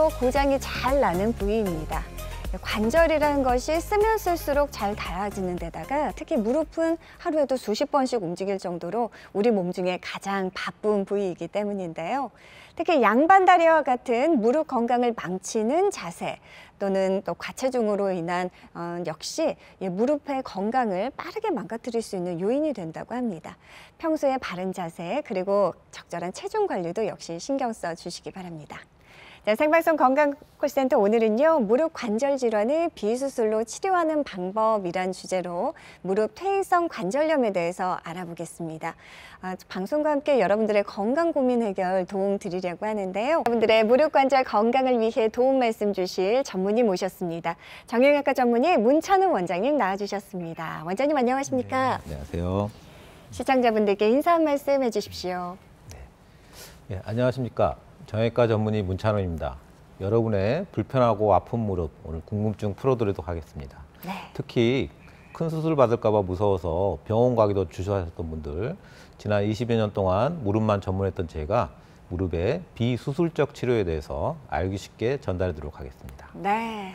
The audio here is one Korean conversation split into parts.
그리고 고장이 잘 나는 부위입니다. 관절이라는 것이 쓰면 쓸수록 잘 닳아지는 데다가 특히 무릎은 하루에도 수십 번씩 움직일 정도로 우리 몸 중에 가장 바쁜 부위이기 때문인데요. 특히 양반다리와 같은 무릎 건강을 망치는 자세 또는 또 과체중으로 인한 역시 무릎의 건강을 빠르게 망가뜨릴 수 있는 요인이 된다고 합니다. 평소에 바른 자세 그리고 적절한 체중 관리도 역시 신경 써 주시기 바랍니다. 자, 생방송 건강콜센터 오늘은요, 무릎 관절 질환을 비수술로 치료하는 방법이란 주제로 무릎 퇴행성 관절염에 대해서 알아보겠습니다. 방송과 함께 여러분들의 건강 고민 해결 도움 드리려고 하는데요. 여러분들의 무릎 관절 건강을 위해 도움 말씀 주실 전문의 모셨습니다. 정형외과 전문의 문찬우 원장님 나와주셨습니다. 원장님 안녕하십니까? 네, 안녕하세요. 시청자분들께 인사 한 말씀 해주십시오. 네, 안녕하십니까? 정형외과 전문의 문찬호입니다. 여러분의 불편하고 아픈 무릎 오늘 궁금증 풀어드리도록 하겠습니다. 네. 특히 큰 수술 받을까 봐 무서워서 병원 가기도 주저하셨던 분들, 지난 20여 년 동안 무릎만 전문했던 제가 무릎의 비수술적 치료에 대해서 알기 쉽게 전달해드리도록 하겠습니다. 네.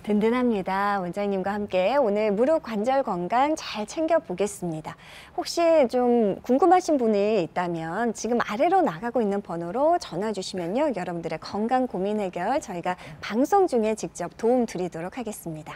든든합니다. 원장님과 함께 오늘 무릎 관절 건강 잘 챙겨보겠습니다. 혹시 좀 궁금하신 분이 있다면 지금 아래로 나가고 있는 번호로 전화 주시면요. 여러분들의 건강 고민 해결 저희가 방송 중에 직접 도움 드리도록 하겠습니다.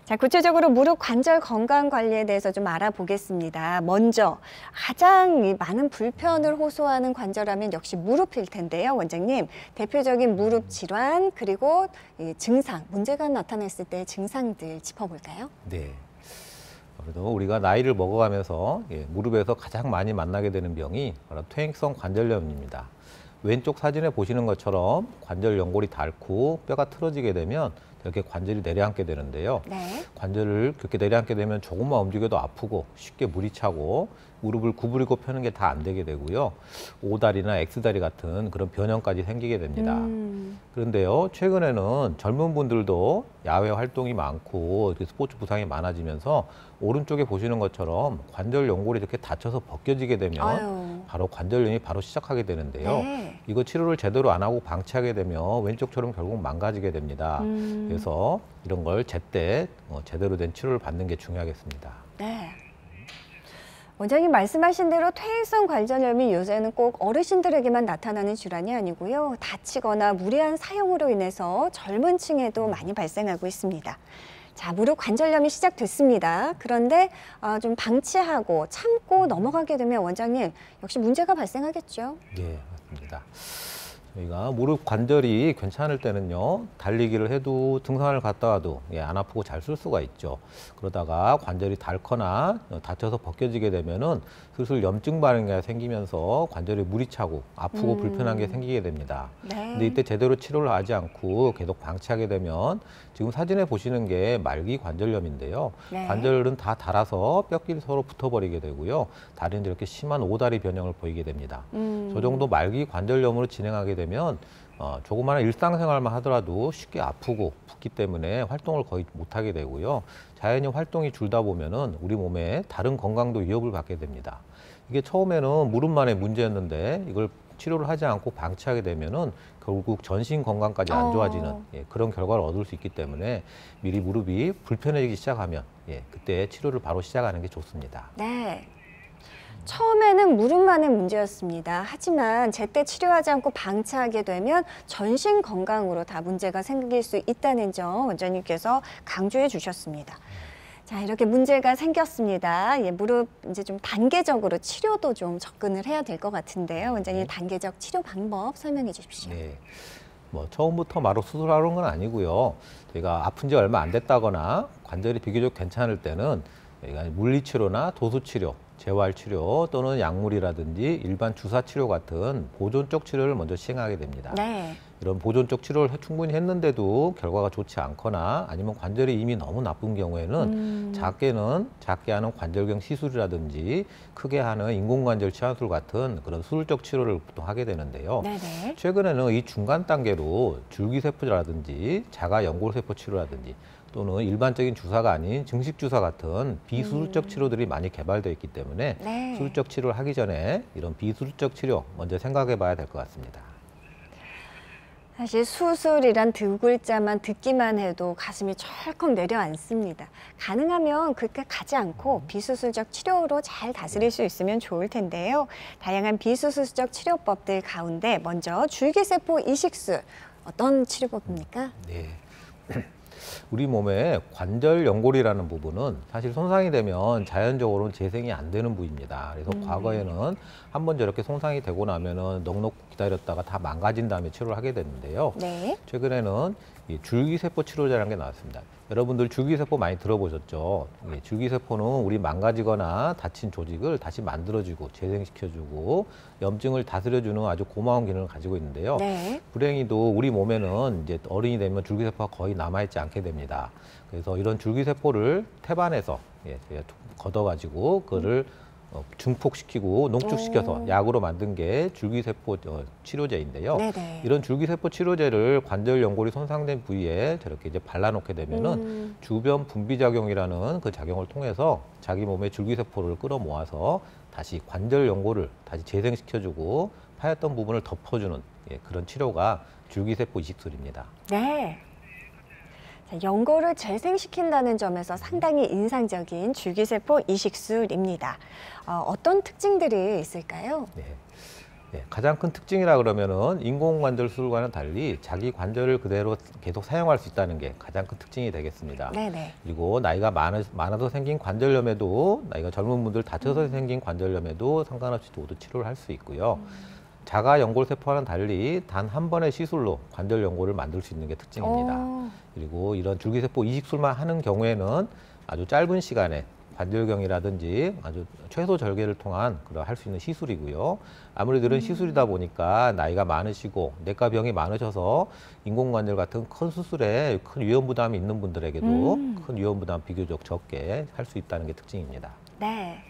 자, 구체적으로 무릎 관절 건강 관리에 대해서 좀 알아보겠습니다. 먼저 가장 많은 불편을 호소하는 관절하면 역시 무릎일 텐데요. 원장님, 대표적인 무릎 질환 그리고 증상, 문제가 나타났을 때 증상들 짚어볼까요? 네. 그래도 우리가 나이를 먹어가면서 무릎에서 가장 많이 만나게 되는 병이 바로 퇴행성 관절염입니다. 왼쪽 사진에 보시는 것처럼 관절 연골이 닳고 뼈가 틀어지게 되면 이렇게 관절이 내려앉게 되는데요. 네. 관절을 그렇게 내려앉게 되면 조금만 움직여도 아프고 쉽게 물이 차고 무릎을 구부리고 펴는 게 다 안 되게 되고요. O다리나 X다리 같은 그런 변형까지 생기게 됩니다. 그런데요, 최근에는 젊은 분들도 야외 활동이 많고 스포츠 부상이 많아지면서 오른쪽에 보시는 것처럼 관절 연골이 이렇게 다쳐서 벗겨지게 되면 바로 관절염이 바로 시작하게 되는데요. 네. 이거 치료를 제대로 안 하고 방치하게 되면 왼쪽처럼 결국 망가지게 됩니다. 그래서 이런 걸 제때 제대로 된 치료를 받는 게 중요하겠습니다. 네. 원장님 말씀하신 대로 퇴행성 관절염이 요새는 꼭 어르신들에게만 나타나는 질환이 아니고요. 다치거나 무리한 사용으로 인해서 젊은 층에도 많이 발생하고 있습니다. 자, 무릎 관절염이 시작됐습니다. 그런데 좀 방치하고 참고 넘어가게 되면 원장님 역시 문제가 발생하겠죠? 네, 맞습니다. 저희가 무릎 관절이 괜찮을 때는요, 달리기를 해도 등산을 갔다 와도 안 아프고 잘 쓸 수가 있죠. 그러다가 관절이 닳거나 다쳐서 벗겨지게 되면은 슬슬 염증 반응이 생기면서 관절에 물이 차고 아프고 불편한 게 생기게 됩니다. 네. 근데 이때 제대로 치료를 하지 않고 계속 방치하게 되면 지금 사진에 보시는 게 말기 관절염인데요. 네. 관절은 다 닳아서 뼈끼리 서로 붙어버리게 되고요. 다리는 이렇게 심한 오다리 변형을 보이게 됩니다. 저 정도 말기 관절염으로 진행하게 되면 조그마한 일상생활만 하더라도 쉽게 아프고 붓기 때문에 활동을 거의 못하게 되고요. 자연히 활동이 줄다 보면은 우리 몸에 다른 건강도 위협을 받게 됩니다. 이게 처음에는 무릎만의 문제였는데 이걸 치료를 하지 않고 방치하게 되면은 결국 전신 건강까지 안 좋아지는 그런 결과를 얻을 수 있기 때문에 미리 무릎이 불편해지기 시작하면 그때 치료를 바로 시작하는 게 좋습니다. 네. 처음에는 무릎만의 문제였습니다. 하지만 제때 치료하지 않고 방치하게 되면 전신 건강으로 다 문제가 생길 수 있다는 점 원장님께서 강조해 주셨습니다. 자, 이렇게 문제가 생겼습니다. 무릎 이제 좀 단계적으로 치료도 좀 접근을 해야 될 것 같은데요. 원장님 단계적 치료 방법 설명해 주십시오. 네. 처음부터 바로 수술하는 건 아니고요. 저희가 아픈 지 얼마 안 됐다거나 관절이 비교적 괜찮을 때는 저희가 물리치료나 도수치료, 재활치료 또는 약물이라든지 일반 주사치료 같은 보존적 치료를 먼저 시행하게 됩니다. 네. 이런 보존적 치료를 충분히 했는데도 결과가 좋지 않거나 아니면 관절이 이미 너무 나쁜 경우에는 작게 하는 관절경 시술이라든지 크게 하는 인공관절 치환술 같은 그런 수술적 치료를 보통 하게 되는데요. 네네. 최근에는 이 중간 단계로 줄기세포라든지 자가연골세포 치료라든지 또는 일반적인 주사가 아닌 증식주사 같은 비수술적 치료들이 많이 개발되어 있기 때문에 네. 수술적 치료를 하기 전에 이런 비수술적 치료 먼저 생각해 봐야 될 것 같습니다. 사실 수술이란 두 글자만 듣기만 해도 가슴이 철컥 내려앉습니다. 가능하면 그렇게 가지 않고 비수술적 치료로 잘 다스릴 수 있으면 좋을 텐데요. 다양한 비수술적 치료법들 가운데 먼저 줄기세포 이식술, 어떤 치료법입니까? 네. 우리 몸의 관절 연골이라는 부분은 사실 손상이 되면 자연적으로는 재생이 안 되는 부위입니다. 그래서 과거에는 한번 저렇게 손상이 되고 나면은 넉넉 기다렸다가 다 망가진 다음에 치료를 하게 됐는데요. 네. 최근에는 이 줄기세포 치료제라는 게 나왔습니다. 여러분들 줄기세포 많이 들어보셨죠? 줄기세포는 우리 망가지거나 다친 조직을 다시 만들어주고 재생시켜주고 염증을 다스려주는 아주 고마운 기능을 가지고 있는데요. 네. 불행히도 우리 몸에는 이제 어른이 되면 줄기세포가 거의 남아있지 않게 됩니다. 그래서 이런 줄기세포를 태반에서 걷어가지고 그거를 증폭시키고 농축시켜서 약으로 만든 게 줄기세포 치료제인데요. 네네. 이런 줄기세포 치료제를 관절 연골이 손상된 부위에 저렇게 이제 발라놓게 되면은 주변 분비작용이라는 그 작용을 통해서 자기 몸의 줄기세포를 끌어모아서 다시 관절 연골을 다시 재생시켜주고 파였던 부분을 덮어주는 그런 치료가 줄기세포 이식술입니다. 네. 자, 연골을 재생시킨다는 점에서 상당히 인상적인 줄기세포 이식술입니다. 어떤 특징들이 있을까요? 네. 네, 가장 큰 특징이라 그러면은 인공관절 수술과는 달리 자기 관절을 그대로 계속 사용할 수 있다는 게 가장 큰 특징이 되겠습니다. 네네. 그리고 나이가 많아서 생긴 관절염에도, 나이가 젊은 분들 다쳐서 생긴 관절염에도 상관없이 모두 치료를 할 수 있고요. 자가 연골세포와는 달리 단 한 번의 시술로 관절 연골을 만들 수 있는 게 특징입니다. 그리고 이런 줄기세포 이식술만 하는 경우에는 아주 짧은 시간에 관절경이라든지 아주 최소 절개를 통한 그런 할 수 있는 시술이고요. 아무래도 이런 시술이다 보니까 나이가 많으시고 내과병이 많으셔서 인공관절 같은 큰 수술에 큰 위험 부담이 있는 분들에게도 큰 위험 부담 비교적 적게 할 수 있다는 게 특징입니다. 네.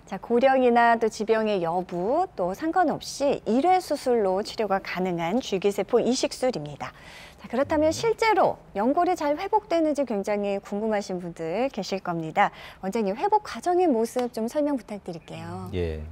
자, 고령이나 또 지병의 여부 또 상관없이 일회 수술로 치료가 가능한 줄기세포 이식술입니다. 자, 그렇다면 실제로 연골이 잘 회복되는지 굉장히 궁금하신 분들 계실 겁니다. 원장님, 회복 과정의 모습 좀 설명 부탁드릴게요. 예.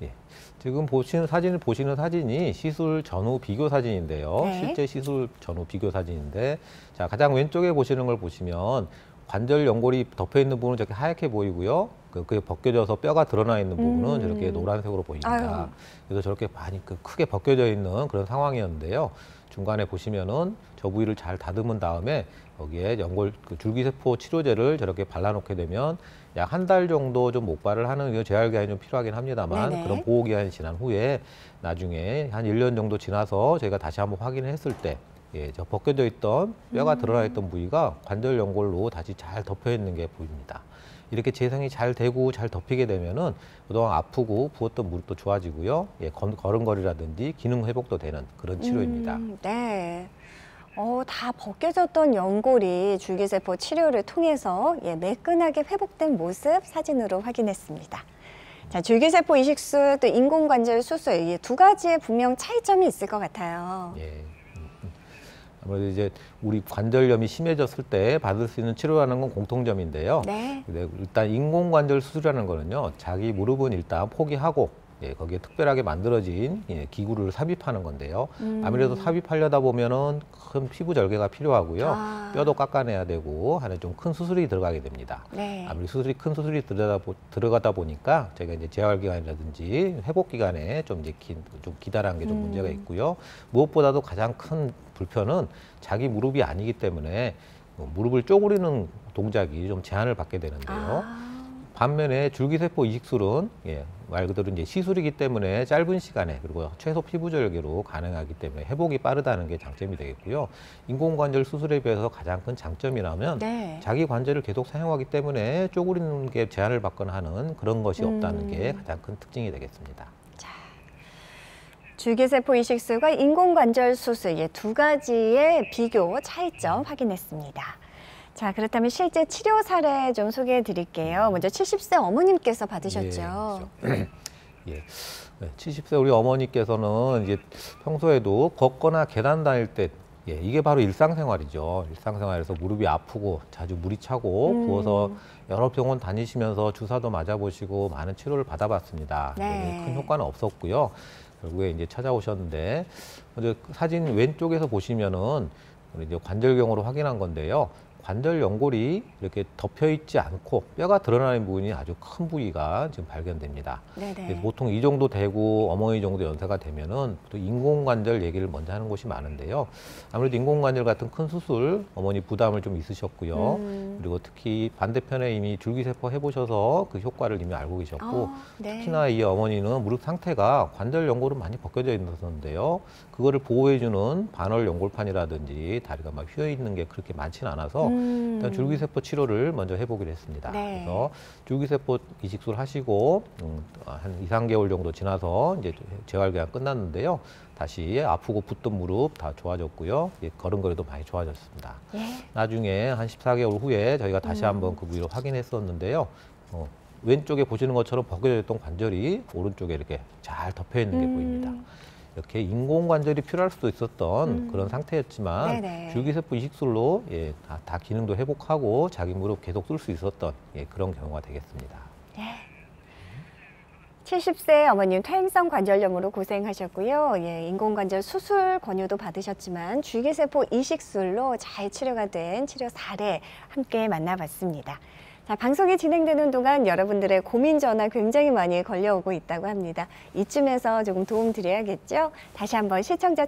예. 지금 보시는 사진이 시술 전후 비교 사진인데요. 네. 실제 시술 전후 비교 사진인데, 자, 가장 왼쪽에 보시는 걸 보시면 관절 연골이 덮여 있는 부분은 저렇게 하얗게 보이고요. 그게 벗겨져서 뼈가 드러나 있는 부분은 저렇게 노란색으로 보입니다. 아유. 그래서 저렇게 많이 크게 벗겨져 있는 그런 상황이었는데요. 중간에 보시면은 저 부위를 잘 다듬은 다음에 여기에 연골 줄기세포 치료제를 저렇게 발라놓게 되면 약 한 달 정도 좀 목발을 하는 재활 기간이 좀 필요하긴 합니다만 네네. 그런 보호 기간이 지난 후에 나중에 한 1년 정도 지나서 저희가 다시 한번 확인을 했을 때 저 벗겨져 있던 뼈가 드러나 있던 부위가 관절 연골로 다시 잘 덮여 있는 게 보입니다. 이렇게 재생이 잘 되고 잘 덮이게 되면은 그동안 아프고 부었던 무릎도 좋아지고요. 걸음걸이라든지 기능 회복도 되는 그런 치료입니다. 네. 다 벗겨졌던 연골이 줄기세포 치료를 통해서 매끈하게 회복된 모습 사진으로 확인했습니다. 자, 줄기세포 이식술 또 인공관절 수술 이 두 가지의 분명 차이점이 있을 것 같아요. 예. 아무래도 이제 우리 관절염이 심해졌을 때 받을 수 있는 치료라는 건 공통점인데요. 네. 근데 일단 인공관절 수술이라는 거는요, 자기 무릎은 일단 포기하고 거기에 특별하게 만들어진 기구를 삽입하는 건데요. 아무래도 삽입하려다 보면은 큰 피부 절개가 필요하고요. 뼈도 깎아내야 되고 하는 좀 큰 수술이 들어가게 됩니다. 네. 아무리 큰 수술이 들어가다 보니까 저희가 이제 재활 기간이라든지 회복 기간에 좀 이제 좀 기다란 게 좀 문제가 있고요. 무엇보다도 가장 큰 불편은 자기 무릎이 아니기 때문에 무릎을 쪼그리는 동작이 좀 제한을 받게 되는데요. 반면에 줄기세포 이식술은 말 그대로 이제 시술이기 때문에 짧은 시간에 그리고 최소 피부 절개로 가능하기 때문에 회복이 빠르다는 게 장점이 되겠고요. 인공관절 수술에 비해서 가장 큰 장점이라면 네. 자기 관절을 계속 사용하기 때문에 쪼그리는 게 제한을 받거나 하는 그런 것이 없다는 게 가장 큰 특징이 되겠습니다. 줄기세포 이식술과 인공관절 수술 두 가지의 비교 차이점 확인했습니다. 자, 그렇다면 실제 치료 사례 좀 소개해 드릴게요. 먼저 70세 어머님께서 받으셨죠. 예. 70세 우리 어머니께서는 이제 평소에도 걷거나 계단 다닐 때 이게 바로 일상생활이죠. 일상생활에서 무릎이 아프고 자주 물이 차고 부어서 여러 병원 다니시면서 주사도 맞아보시고 많은 치료를 받아봤습니다. 네. 큰 효과는 없었고요. 결국에 이제 찾아오셨는데, 먼저 사진 왼쪽에서 보시면은 이제 관절경으로 확인한 건데요. 관절 연골이 이렇게 덮여 있지 않고 뼈가 드러나는 부분이 아주 큰 부위가 지금 발견됩니다. 네네. 보통 이 정도 되고 어머니 정도 연세가 되면은 또 인공관절 얘기를 먼저 하는 곳이 많은데요. 아무래도 인공관절 같은 큰 수술 어머니 부담을 좀 있으셨고요. 그리고 특히 반대편에 이미 줄기세포 해보셔서 그 효과를 이미 알고 계셨고, 네. 특히나 이 어머니는 무릎 상태가 관절 연골은 많이 벗겨져 있었는데요. 그거를 보호해주는 반월 연골판이라든지 다리가 막 휘어 있는 게 그렇게 많지는 않아서 일단 줄기세포 치료를 먼저 해보기로 했습니다. 네. 그래서 줄기세포 이식술 하시고 한 2, 3개월 정도 지나서 이제 재활기간 끝났는데요. 다시 아프고 붓던 무릎 다 좋아졌고요. 걸음걸이도 많이 좋아졌습니다. 예. 나중에 한 14개월 후에 저희가 다시 한번 그 부위를 확인했었는데요. 왼쪽에 보시는 것처럼 벗겨져 있던 관절이 오른쪽에 이렇게 잘 덮여 있는 게 보입니다. 이렇게 인공관절이 필요할 수도 있었던 그런 상태였지만 네네. 줄기세포 이식술로 다 기능도 회복하고 자기 무릎 계속 쓸 수 있었던 그런 경우가 되겠습니다. 70세 어머님 퇴행성 관절염으로 고생하셨고요. 인공관절 수술 권유도 받으셨지만 줄기세포 이식술로 잘 치료가 된 치료 사례 함께 만나봤습니다. 자, 방송이 진행되는 동안 여러분들의 고민 전화 굉장히 많이 걸려오고 있다고 합니다. 이쯤에서 조금 도움 드려야겠죠? 다시 한번 시청자